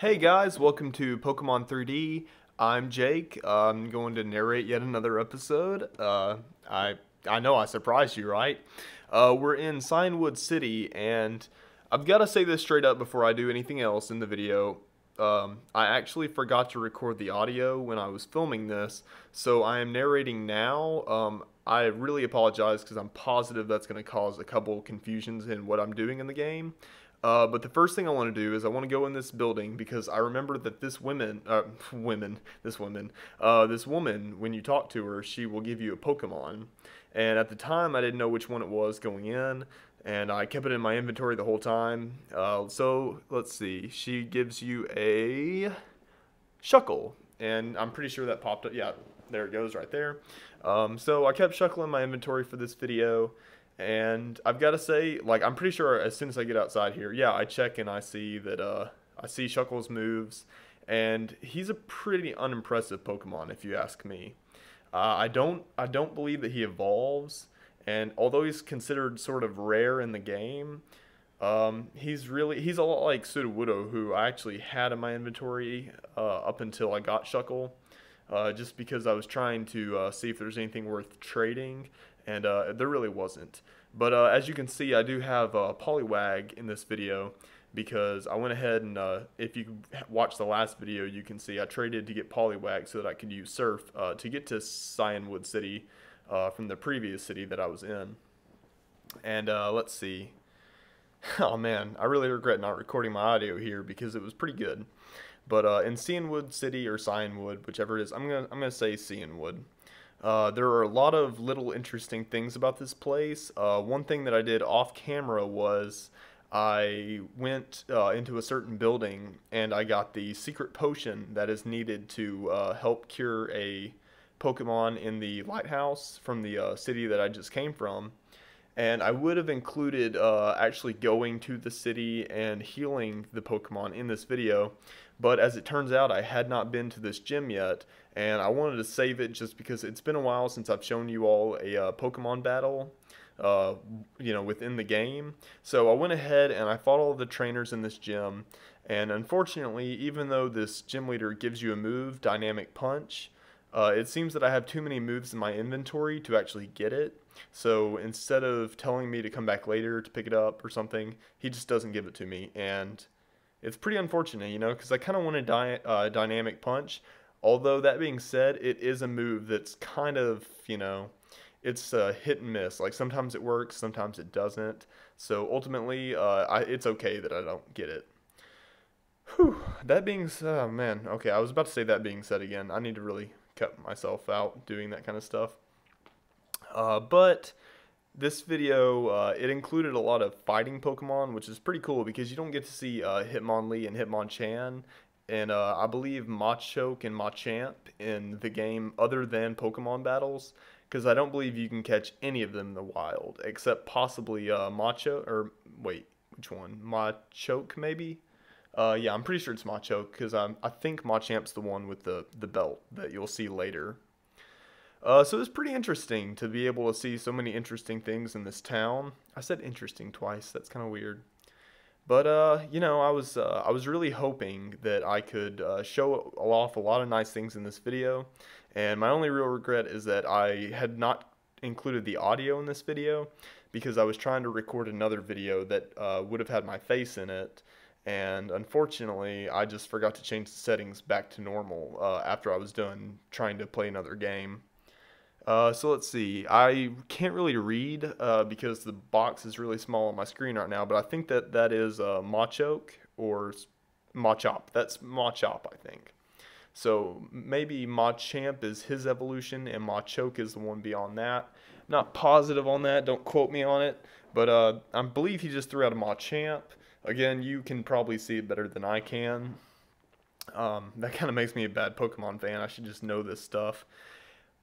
Hey guys, welcome to Pokemon 3D. I'm Jake. I'm going to narrate yet another episode. I know I surprised you, right? We're in Cianwood City, and I've got to say this straight up before I do anything else in the video. I actually forgot to record the audio when I was filming this, so I am narrating now. I really apologize because I'm positive that's going to cause a couple confusions in what I'm doing in the game. But the first thing I want to do is I want to go in this building because I remember that this woman, when you talk to her, she will give you a Pokemon. And at the time, I didn't know which one it was going in, and I kept it in my inventory the whole time. So let's see, she gives you a Shuckle, and I'm pretty sure that popped up. Yeah, there it goes right there. So I kept Shuckle in my inventory for this video. And I've got to say, like, I'm pretty sure as soon as I get outside here, yeah, I check and I see that, I see Shuckle's moves, and he's a pretty unimpressive Pokemon, if you ask me. I don't believe that he evolves, and although he's considered sort of rare in the game, he's a lot like Sudowoodo, who I actually had in my inventory, up until I got Shuckle. Just because I was trying to see if there's anything worth trading, and there really wasn't. But as you can see, I do have Poliwag in this video because I went ahead and, if you watch the last video, you can see I traded to get Poliwag so that I could use Surf to get to Cianwood City from the previous city that I was in. And let's see. Oh man, I really regret not recording my audio here because it was pretty good. But in Cianwood City or Cianwood, whichever it is, I'm gonna say Cianwood. There are a lot of little interesting things about this place. One thing that I did off camera was I went into a certain building and I got the secret potion that is needed to help cure a Pokemon in the lighthouse from the city that I just came from. And I would have included actually going to the city and healing the Pokemon in this video, but as it turns out, I had not been to this gym yet, and I wanted to save it just because it's been a while since I've shown you all a Pokemon battle, within the game. So I went ahead and I fought all of the trainers in this gym, and unfortunately, even though this gym leader gives you a move, Dynamic Punch, it seems that I have too many moves in my inventory to actually get it. So instead of telling me to come back later to pick it up or something, he just doesn't give it to me. And it's pretty unfortunate, because I kind of wanted Dynamic Punch. Although that being said, it is a move that's kind of, it's hit and miss. Like sometimes it works, sometimes it doesn't. So ultimately, it's okay that I don't get it. Whew, that being said, oh man, okay, I was about to say that being said again. I need to really cut myself out doing that kind of stuff. But this video, it included a lot of fighting Pokemon, which is pretty cool because you don't get to see Hitmonlee and Hitmonchan, and I believe Machoke and Machamp in the game other than Pokemon battles, because I don't believe you can catch any of them in the wild, except possibly Macho, or wait, which one? Machoke maybe? Yeah, I'm pretty sure it's Machoke, because I think Machamp's the one with the belt that you'll see later. So it's pretty interesting to be able to see so many interesting things in this town. I said interesting twice. That's kind of weird. But I was really hoping that I could show off a lot of nice things in this video. And my only real regret is that I had not included the audio in this video because I was trying to record another video that would have had my face in it. And unfortunately, I just forgot to change the settings back to normal after I was done trying to play another game. So let's see. I can't really read because the box is really small on my screen right now, but I think that is Machoke or Machop. That's Machop, I think. So maybe Machamp is his evolution and Machoke is the one beyond that. Not positive on that. Don't quote me on it. But I believe he just threw out a Machamp. Again, you can probably see it better than I can. That kind of makes me a bad Pokemon fan. I should just know this stuff.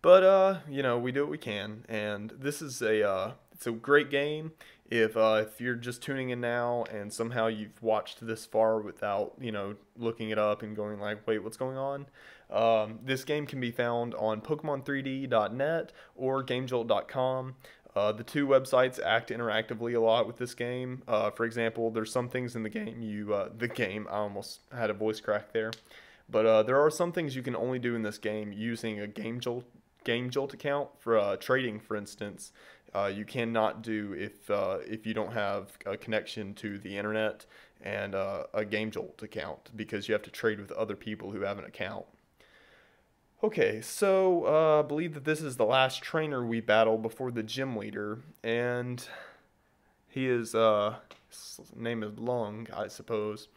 But we do what we can, and this is it's a great game. If you're just tuning in now and somehow you've watched this far without looking it up and going like, wait, what's going on? This game can be found on Pokemon3D.net or GameJolt.com. The two websites act interactively a lot with this game. For example, there's some things in the game I almost had a voice crack there. But there are some things you can only do in this game using a Game Jolt account for trading, for instance. You cannot do if you don't have a connection to the internet and a Game Jolt account, because you have to trade with other people who have an account. Okay, so I believe that this is the last trainer we battle before the gym leader, and his name is Lung, I suppose.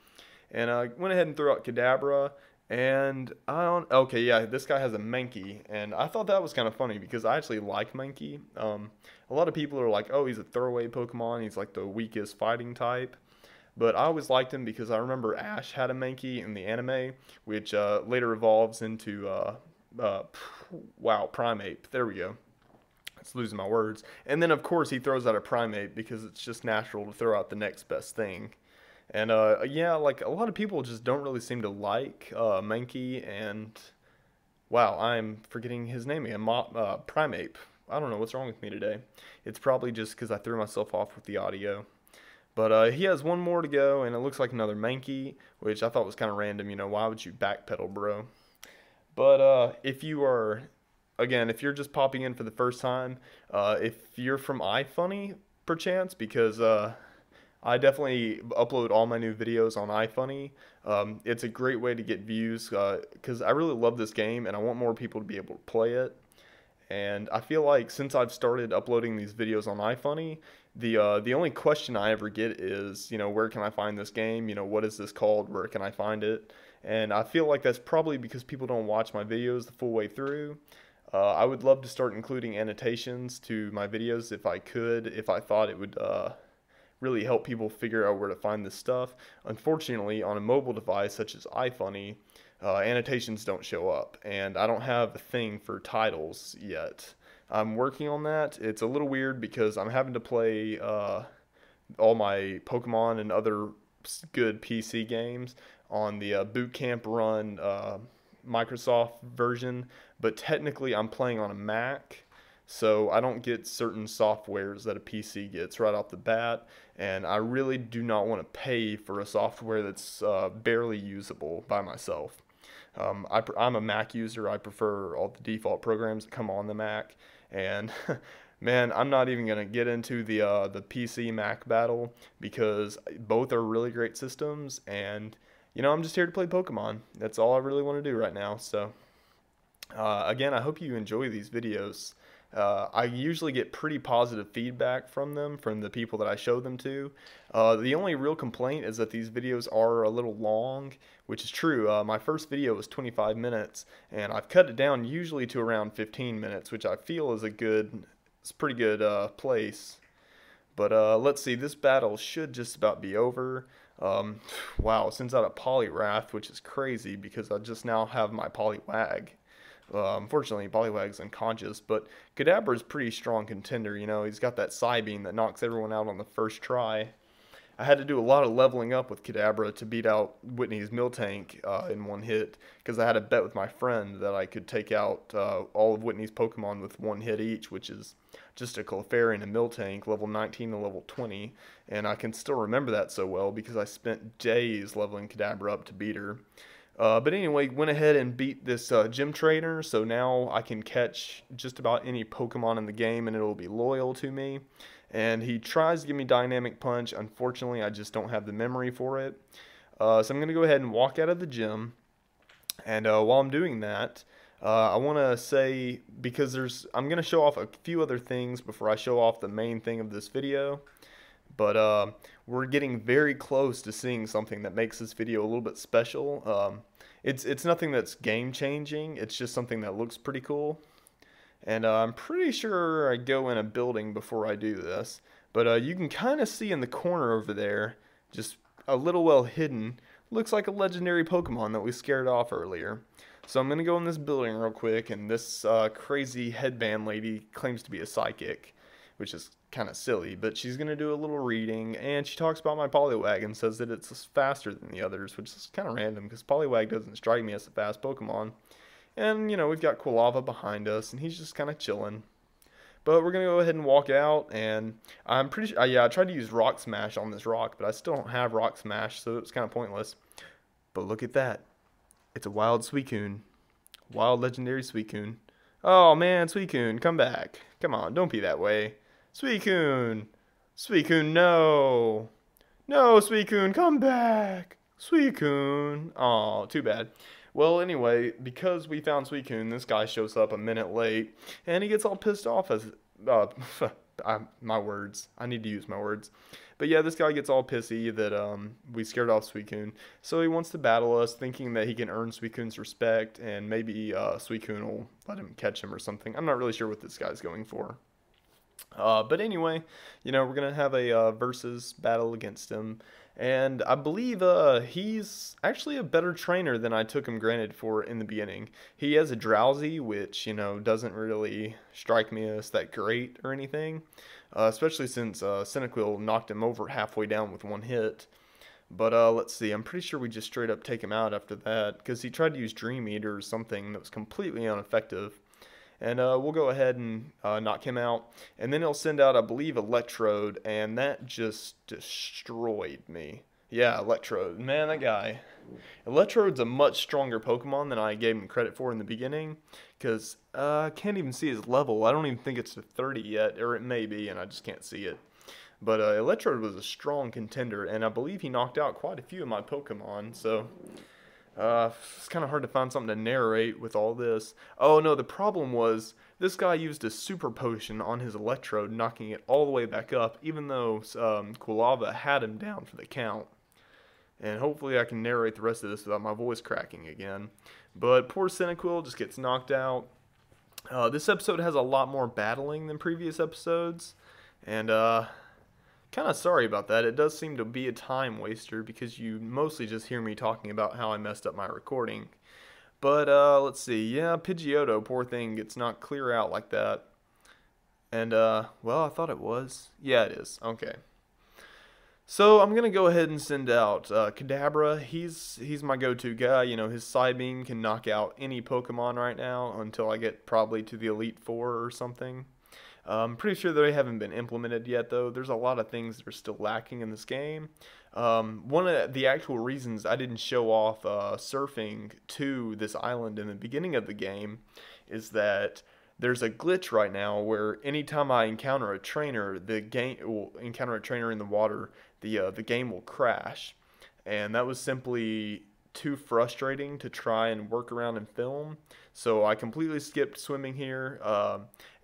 And I went ahead and threw out Kadabra, and okay, yeah, this guy has a Mankey, and I thought that was kind of funny because I actually like Mankey. A lot of people are like, oh, he's a throwaway Pokemon, he's like the weakest fighting type. But I always liked him because I remember Ash had a Mankey in the anime, which later evolves into wow, Primeape. There we go. It's losing my words. And then of course he throws out a Primeape because it's just natural to throw out the next best thing. And yeah, like a lot of people just don't really seem to like Mankey, and wow, I'm forgetting his name again. Primeape. I don't know what's wrong with me today. It's probably just because I threw myself off with the audio. But he has one more to go, and it looks like another Mankey, which I thought was kind of random. You know, why would you backpedal, bro? But if you are, again, if you're just popping in for the first time, if you're from iFunny, perchance, because I definitely upload all my new videos on iFunny. It's a great way to get views, because I really love this game, and I want more people to be able to play it. And I feel like since I've started uploading these videos on iFunny, the only question I ever get is, you know, where can I find this game? You know, what is this called? Where can I find it? And I feel like that's probably because people don't watch my videos the full way through. I would love to start including annotations to my videos if I could, if I thought it would really help people figure out where to find this stuff. Unfortunately, on a mobile device such as iFunny, annotations don't show up, and I don't have a thing for titles yet. I'm working on that. It's a little weird because I'm having to play all my Pokemon and other good PC games on the Boot Camp Run Microsoft version, but technically I'm playing on a Mac, so I don't get certain softwares that a PC gets right off the bat, and I really do not want to pay for a software that's barely usable by myself. I'm a Mac user. I prefer all the default programs that come on the Mac, and man, I'm not even gonna get into the PC Mac battle because both are really great systems, and you know, I'm just here to play Pokemon. That's all I really want to do right now. So again, I hope you enjoy these videos. I usually get pretty positive feedback from them, from the people that I show them to. The only real complaint is that these videos are a little long, which is true. My first video was 25 minutes, and I've cut it down usually to around 15 minutes, which I feel is it's pretty good place. But let's see, this battle should just about be over. Wow, it sends out a Poliwrath, which is crazy because I just now have my Poliwag. Unfortunately, Poliwag's unconscious, but Kadabra's pretty strong contender. You know, he's got that Psybeam that knocks everyone out on the first try. I had to do a lot of leveling up with Kadabra to beat out Whitney's Miltank in one hit, because I had a bet with my friend that I could take out all of Whitney's Pokemon with one hit each, which is just a Clefairy and a Miltank, level 19 to level 20, and I can still remember that so well because I spent days leveling Kadabra up to beat her. But anyway, went ahead and beat this gym trainer, so now I can catch just about any Pokemon in the game and it'll be loyal to me. And he tries to give me Dynamic Punch. Unfortunately, I just don't have the memory for it. So I'm going to go ahead and walk out of the gym. And while I'm doing that, I want to say, because I'm going to show off a few other things before I show off the main thing of this video. But we're getting very close to seeing something that makes this video a little bit special. It's nothing that's game changing. It's just something that looks pretty cool. And I'm pretty sure I go in a building before I do this. But you can kind of see in the corner over there, just a little well hidden, looks like a legendary Pokemon that we scared off earlier. So I'm going to go in this building real quick, and this crazy headband lady claims to be a psychic, which is kind of silly, but she's going to do a little reading, and she talks about my Poliwag and says that it's faster than the others, which is kind of random because Poliwag doesn't strike me as a fast Pokemon. And, you know, we've got Quilava behind us, and he's just kind of chilling. But we're going to go ahead and walk out, and I'm pretty sure, yeah, I tried to use Rock Smash on this rock, but I still don't have Rock Smash, so it's kind of pointless. But look at that. It's a wild Suicune. Wild legendary Suicune. Oh man, Suicune, come back. Come on, don't be that way. Suicune! Suicune, no! No, Suicune, come back! Suicune! Aw, too bad. Well, anyway, because we found Suicune, this guy shows up a minute late, and he gets all pissed off as... Uh, my words. I need to use my words. But yeah, this guy gets all pissy that we scared off Suicune. So he wants to battle us, thinking that he can earn Suicune's respect, and maybe Suicune will let him catch him or something. I'm not really sure what this guy's going for. But anyway, you know, we're going to have a versus battle against him. And I believe he's actually a better trainer than I took him granted for in the beginning. He has a Drowsy, which, you know, doesn't really strike me as that great or anything. Especially since Cyndaquil knocked him over halfway down with one hit. But let's see, I'm pretty sure we just straight up take him out after that, because he tried to use Dream Eater or something that was completely ineffective. And we'll go ahead and knock him out. And then he'll send out, I believe, Electrode, and that just destroyed me. Yeah, Electrode. Man, that guy. Electrode's a much stronger Pokemon than I gave him credit for in the beginning, because I can't even see his level. I don't even think it's to 30 yet, or it may be, and I just can't see it. But Electrode was a strong contender, and I believe he knocked out quite a few of my Pokemon, so... it's kind of hard to find something to narrate with all this. Oh no, the problem was this guy used a super potion on his Electrode, knocking it all the way back up, even though Quilava had him down for the count. And hopefully I can narrate the rest of this without my voice cracking again. But poor Cyndaquil just gets knocked out. This episode has a lot more battling than previous episodes, and kind of sorry about that. It does seem to be a time waster because you mostly just hear me talking about how I messed up my recording. But let's see. Yeah, Pidgeotto, poor thing, gets knocked clear out like that. And well, I thought it was. Yeah, it is. Okay. So I'm gonna go ahead and send out Kadabra. He's my go-to guy. You know, his Psybeam can knock out any Pokemon right now until I get probably to the Elite Four or something. I'm pretty sure they haven't been implemented yet, though. There's a lot of things that are still lacking in this game. One of the actual reasons I didn't show off surfing to this island in the beginning of the game is that there's a glitch right now where anytime I encounter a trainer, the game will encounter a trainer in the water, the game will crash. And that was simply too frustrating to try and work around and film. So I completely skipped swimming here.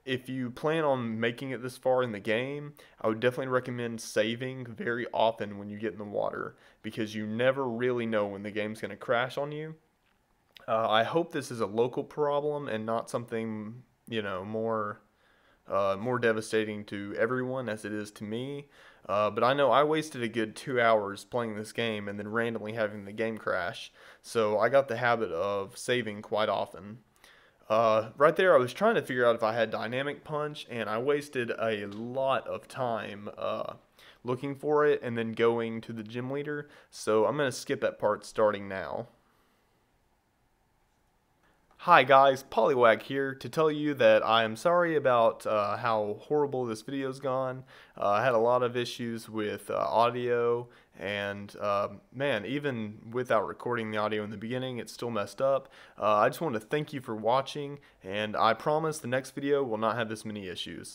If you plan on making it this far in the game, I would definitely recommend saving very often when you get in the water, because you never really know when the game's going to crash on you. I hope this is a local problem and not something, you know, more devastating to everyone as it is to me. But I know I wasted a good 2 hours playing this game and then randomly having the game crash, so I got the habit of saving quite often. Right there, I was trying to figure out if I had Dynamic Punch, and I wasted a lot of time looking for it and then going to the gym leader, so I'm going to skip that part starting now. Hi guys, Poliwag here to tell you that I am sorry about how horrible this video's gone. I had a lot of issues with audio, and man, even without recording the audio in the beginning, it's still messed up. I just want to thank you for watching, and I promise the next video will not have this many issues.